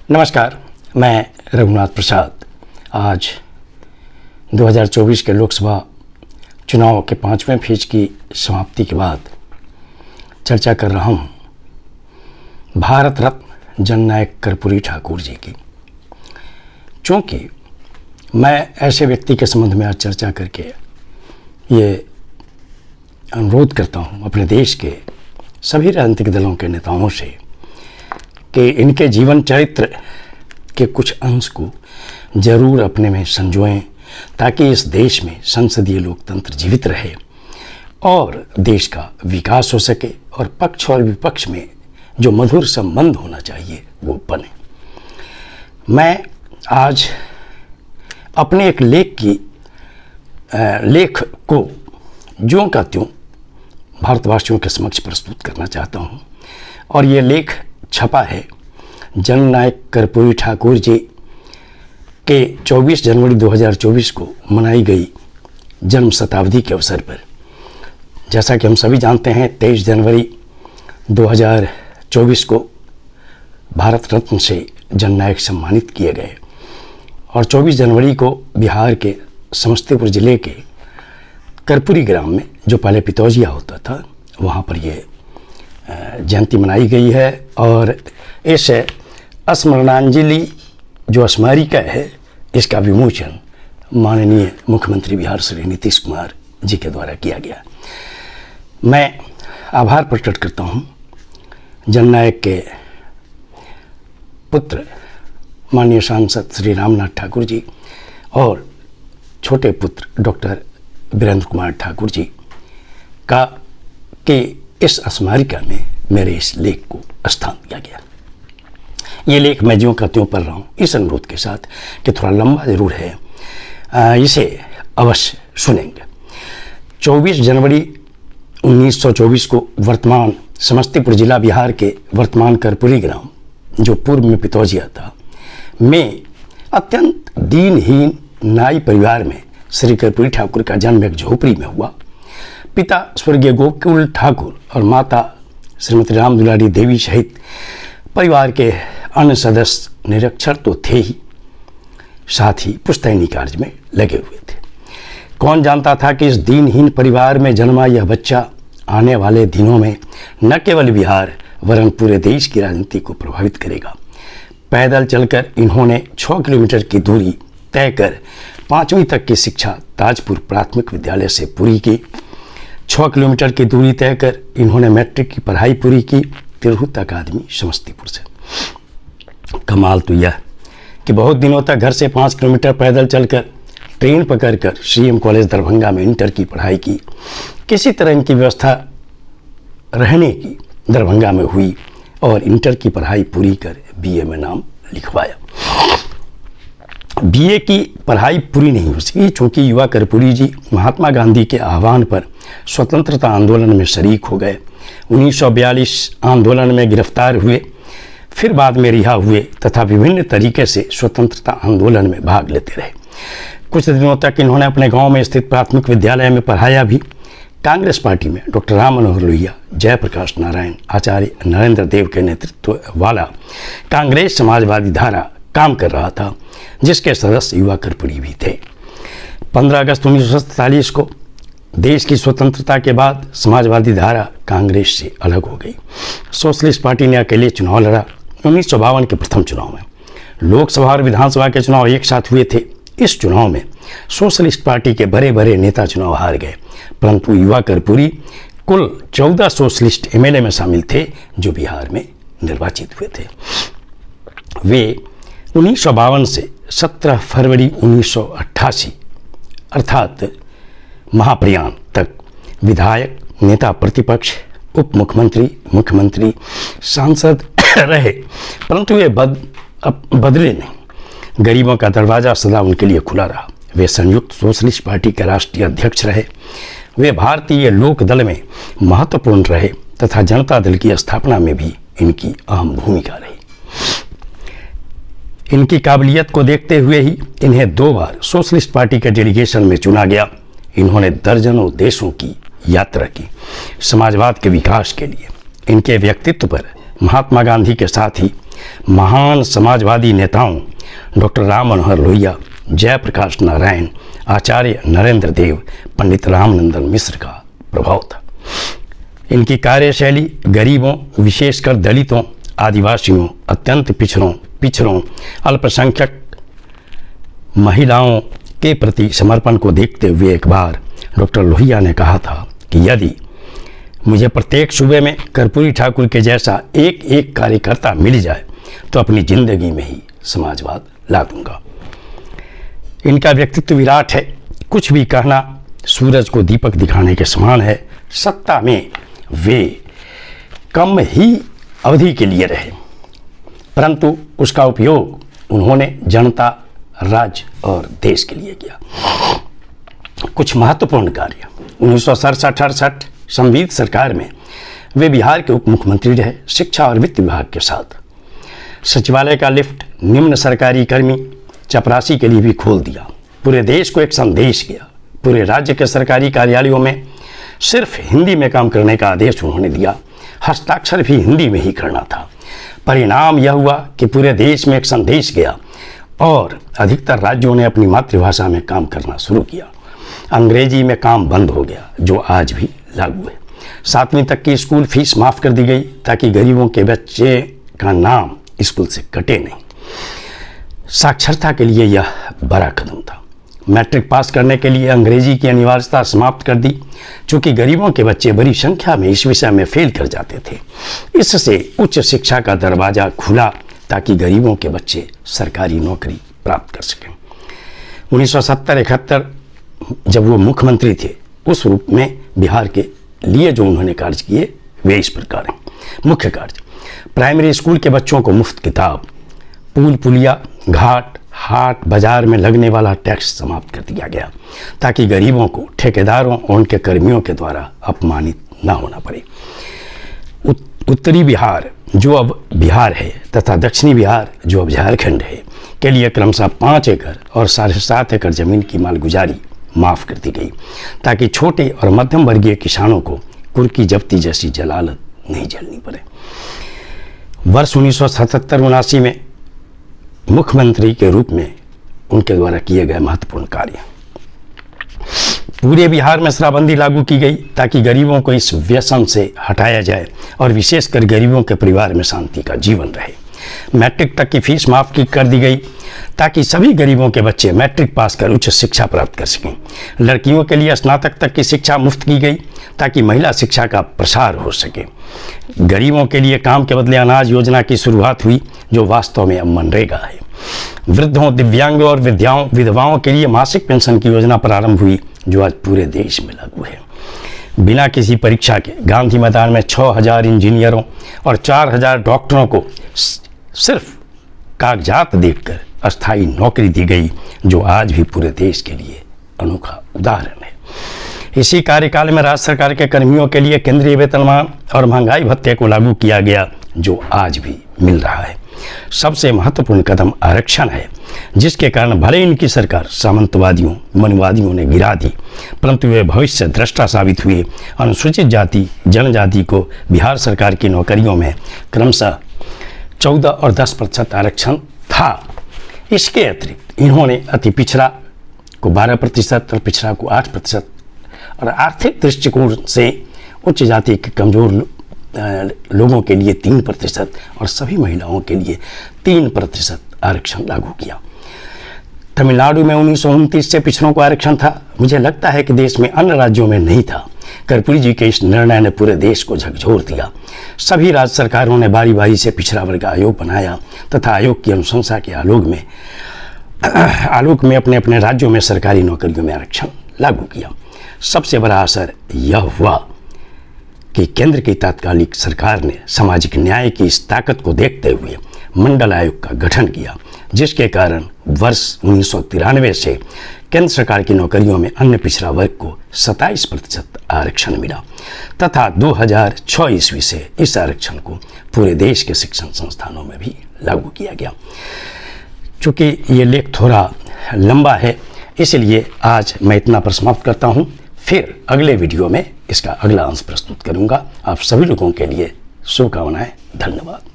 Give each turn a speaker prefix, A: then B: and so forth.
A: नमस्कार, मैं रघुनाथ प्रसाद। आज 2024 के लोकसभा चुनाव के 5वें फेज की समाप्ति के बाद चर्चा कर रहा हूँ भारत रत्न जननायक कर्पूरी ठाकुर जी की। चूँकि मैं ऐसे व्यक्ति के संबंध में आज चर्चा करके ये अनुरोध करता हूँ अपने देश के सभी राजनीतिक दलों के नेताओं से कि इनके जीवन चरित्र के कुछ अंश को जरूर अपने में संजोएं, ताकि इस देश में संसदीय लोकतंत्र जीवित रहे और देश का विकास हो सके और पक्ष और विपक्ष में जो मधुर संबंध होना चाहिए वो बने। मैं आज अपने एक लेख को ज्यों का त्यों भारतवासियों के समक्ष प्रस्तुत करना चाहता हूँ और ये लेख छपा है जननायक कर्पूरी ठाकुर जी के 24 जनवरी 2024 को मनाई गई जन्म शताब्दी के अवसर पर। जैसा कि हम सभी जानते हैं 23 जनवरी 2024 को भारत रत्न से जननायक सम्मानित किए गए और 24 जनवरी को बिहार के समस्तीपुर जिले के कर्पूरी ग्राम में, जो पहले पितौजिया होता था, वहाँ पर ये जयंती मनाई गई है। और इस स्मरणांजलि जो स्मारिका है, इसका विमोचन माननीय मुख्यमंत्री बिहार श्री नीतीश कुमार जी के द्वारा किया गया। मैं आभार प्रकट करता हूँ जननायक के पुत्र माननीय सांसद श्री रामनाथ ठाकुर जी और छोटे पुत्र डॉक्टर वीरेंद्र कुमार ठाकुर जी का कि इस स्मारिका में मेरे इस लेख को स्थान दिया गया। ये लेख मैं ज्यों का त्यों पढ़ रहा हूँ इस अनुरोध के साथ कि थोड़ा लंबा जरूर है, इसे अवश्य सुनेंगे। 24 जनवरी 1924 को वर्तमान समस्तीपुर जिला बिहार के वर्तमान कर्पूरी ग्राम, जो पूर्व में पितौजिया था, में अत्यंत दीनहीन नाई परिवार में श्री कर्पूरी ठाकुर का जन्म एक झोपड़ी में हुआ। पिता स्वर्गीय गोकुल ठाकुर और माता श्रीमती राम दुलारी देवी सहित परिवार के अन्य सदस्य निरक्षर तो थे ही, साथ ही पुश्तैनी कार्य में लगे हुए थे। कौन जानता था कि इस दीनहीन परिवार में जन्मा यह बच्चा आने वाले दिनों में न केवल बिहार वरन पूरे देश की राजनीति को प्रभावित करेगा। पैदल चलकर इन्होंने 6 किलोमीटर की दूरी तय कर 5वीं तक की शिक्षा ताजपुर प्राथमिक विद्यालय से पूरी की। 6 किलोमीटर की दूरी तय कर इन्होंने मैट्रिक की पढ़ाई पूरी की तिरहुत अकादमी समस्तीपुर से। कमाल तो यह कि बहुत दिनों तक घर से 5 किलोमीटर पैदल चलकर ट्रेन पकड़कर CM कॉलेज दरभंगा में इंटर की पढ़ाई की। किसी तरह इनकी व्यवस्था रहने की दरभंगा में हुई और इंटर की पढ़ाई पूरी कर BA में नाम लिखवाया। BA की पढ़ाई पूरी नहीं हो सकी क्योंकि युवा कर्पूरी जी महात्मा गांधी के आह्वान पर स्वतंत्रता आंदोलन में शरीक हो गए। 1942 आंदोलन में गिरफ्तार हुए, फिर बाद में रिहा हुए तथा विभिन्न तरीके से स्वतंत्रता आंदोलन में भाग लेते रहे। कुछ दिनों तक इन्होंने अपने गांव में स्थित प्राथमिक विद्यालय में पढ़ाया भी। कांग्रेस पार्टी में डॉक्टर राम मनोहर लोहिया, जयप्रकाश नारायण, आचार्य नरेंद्र देव के नेतृत्व वाला कांग्रेस समाजवादी धारा काम कर रहा था, जिसके सदस्य युवा कर्पूरी भी थे। 15 अगस्त 1947 को देश की स्वतंत्रता के बाद समाजवादी धारा कांग्रेस से अलग हो गई। सोशलिस्ट पार्टी ने अकेले चुनाव लड़ा। 1952 के प्रथम चुनाव में लोकसभा और विधानसभा के चुनाव एक साथ हुए थे। इस चुनाव में सोशलिस्ट पार्टी के बड़े बड़े नेता चुनाव हार गए, परंतु युवा कर्पूरी कुल 14 सोशलिस्ट MLA में शामिल थे जो बिहार में निर्वाचित हुए थे। वे 1952 से 17 फरवरी 1988 अर्थात महाप्रयाण तक विधायक, नेता प्रतिपक्ष, उप मुख्यमंत्री, मुख्यमंत्री, सांसद रहे, परंतु वे बदले नहीं। गरीबों का दरवाज़ा सदा उनके लिए खुला रहा। वे संयुक्त सोशलिस्ट पार्टी के राष्ट्रीय अध्यक्ष रहे। वे भारतीय लोक दल में महत्वपूर्ण रहे तथा जनता दल की स्थापना में भी इनकी अहम भूमिका रही। इनकी काबिलियत को देखते हुए ही इन्हें 2 बार सोशलिस्ट पार्टी के डेलीगेशन में चुना गया। इन्होंने दर्जनों देशों की यात्रा की समाजवाद के विकास के लिए। इनके व्यक्तित्व पर महात्मा गांधी के साथ ही महान समाजवादी नेताओं डॉक्टर राम मनोहर लोहिया, जयप्रकाश नारायण, आचार्य नरेंद्र देव, पंडित रामनंदन मिश्र का प्रभाव था। इनकी कार्यशैली गरीबों, विशेषकर दलितों, आदिवासियों, अत्यंत पिछड़ों, अल्पसंख्यक महिलाओं के प्रति समर्पण को देखते हुए एक बार डॉक्टर लोहिया ने कहा था कि यदि मुझे प्रत्येक सूबे में कर्पूरी ठाकुर के जैसा एक एक कार्यकर्ता मिल जाए तो अपनी जिंदगी में ही समाजवाद ला दूंगा। इनका व्यक्तित्व विराट है। कुछ भी कहना सूरज को दीपक दिखाने के समान है। सत्ता में वे कम ही अवधि के लिए रहे, परंतु उसका उपयोग उन्होंने जनता, राज्य और देश के लिए किया। कुछ महत्वपूर्ण कार्य 1967-68 संविधान सरकार में वे बिहार के उप मुख्यमंत्री रहे। शिक्षा और वित्त विभाग के साथ सचिवालय का लिफ्ट निम्न सरकारी कर्मी चपरासी के लिए भी खोल दिया। पूरे देश को एक संदेश किया। पूरे राज्य के सरकारी कार्यालयों में सिर्फ हिंदी में काम करने का आदेश उन्होंने दिया। हस्ताक्षर भी हिंदी में ही करना था। परिणाम यह हुआ कि पूरे देश में एक संदेश गया और अधिकतर राज्यों ने अपनी मातृभाषा में काम करना शुरू किया। अंग्रेजी में काम बंद हो गया, जो आज भी लागू है। 7वीं तक की स्कूल फीस माफ़ कर दी गई ताकि गरीबों के बच्चे का नाम स्कूल से कटे नहीं। साक्षरता के लिए यह बड़ा कदम था। मैट्रिक पास करने के लिए अंग्रेजी की अनिवार्यता समाप्त कर दी, चूँकि गरीबों के बच्चे बड़ी संख्या में इस विषय में फेल कर जाते थे। इससे उच्च शिक्षा का दरवाज़ा खुला ताकि गरीबों के बच्चे सरकारी नौकरी प्राप्त कर सकें। 1970-71 जब वो मुख्यमंत्री थे, उस रूप में बिहार के लिए जो उन्होंने कार्य किए वे इस प्रकार हैं। मुख्य कार्य: प्राइमरी स्कूल के बच्चों को मुफ्त किताब, पुल पुलिया, घाट, हाट, बाजार में लगने वाला टैक्स समाप्त कर दिया गया ताकि गरीबों को ठेकेदारों और उनके कर्मियों के द्वारा अपमानित न होना पड़े। उत्तरी बिहार जो अब बिहार है तथा दक्षिणी बिहार जो अब झारखंड है के लिए क्रमशः 5 एकड़ और 7.5 एकड़ जमीन की मालगुजारी माफ़ कर दी गई ताकि छोटे और मध्यम वर्गीय किसानों को कुर्की जब्ती जैसी जलालत नहीं झेलनी पड़े। वर्ष 1977-79 में मुख्यमंत्री के रूप में उनके द्वारा किए गए महत्वपूर्ण कार्य: पूरे बिहार में शराबबंदी लागू की गई ताकि गरीबों को इस व्यसन से हटाया जाए और विशेषकर गरीबों के परिवार में शांति का जीवन रहे। मैट्रिक तक की फीस माफ़ कर दी गई ताकि सभी गरीबों के बच्चे मैट्रिक पास कर उच्च शिक्षा प्राप्त कर सकें। लड़कियों के लिए स्नातक तक की शिक्षा मुफ्त की गई ताकि महिला शिक्षा का प्रसार हो सके। गरीबों के लिए काम के बदले अनाज योजना की शुरुआत हुई, जो वास्तव में अब मनरेगा है। वृद्धों, दिव्यांगों और विधवाओं के लिए मासिक पेंशन की योजना प्रारंभ हुई, जो आज पूरे देश में लागू है। बिना किसी परीक्षा के गांधी मैदान में 6000 इंजीनियरों और 4000 डॉक्टरों को सिर्फ कागजात देखकर अस्थायी नौकरी दी गई, जो आज भी पूरे देश के लिए अनोखा उदाहरण है। इसी कार्यकाल में राज्य सरकार के कर्मियों के लिए केंद्रीय वेतनमान और महंगाई भत्ते को लागू किया गया, जो आज भी मिल रहा है। सबसे महत्वपूर्ण कदम आरक्षण है, जिसके कारण भले इनकी सरकार सामंतवादियों, मनुवादियों ने गिरा दी, परंतु वे भविष्य दृष्टा साबित हुए। अनुसूचित जाति जनजाति को बिहार सरकार की नौकरियों में क्रमशः 14 और 10% आरक्षण था। इसके अतिरिक्त इन्होंने अति पिछड़ा को 12% और पिछड़ा को 8% और आर्थिक दृष्टिकोण से उच्च जाति के कमजोर लोगों के लिए 3% और सभी महिलाओं के लिए 3% आरक्षण लागू किया। तमिलनाडु में 1929 से पिछड़ों को आरक्षण था। मुझे लगता है कि देश में अन्य राज्यों में नहीं था। कर्पूरी जी के इस निर्णय ने पूरे देश को झकझोर दिया। सभी राज्य सरकारों ने बारी बारी से पिछड़ा वर्ग आयोग बनाया तथा आयोग की अनुशंसा के आलोक में अपने अपने राज्यों में सरकारी नौकरियों में आरक्षण लागू किया। सबसे बड़ा असर यह हुआ कि केंद्र की तात्कालिक सरकार ने सामाजिक न्याय की इस ताकत को देखते हुए मंडल आयोग का गठन किया, जिसके कारण वर्ष 1993 से केंद्र सरकार की नौकरियों में अन्य पिछड़ा वर्ग को 27% आरक्षण मिला तथा 2006 ईस्वी से इस आरक्षण को पूरे देश के शिक्षण संस्थानों में भी लागू किया गया। चूँकि ये लेख थोड़ा लंबा है, इसलिए आज मैं इतना पर समाप्त करता हूँ। फिर अगले वीडियो में इसका अगला अंश प्रस्तुत करूँगा। आप सभी लोगों के लिए शुभकामनाएं। धन्यवाद।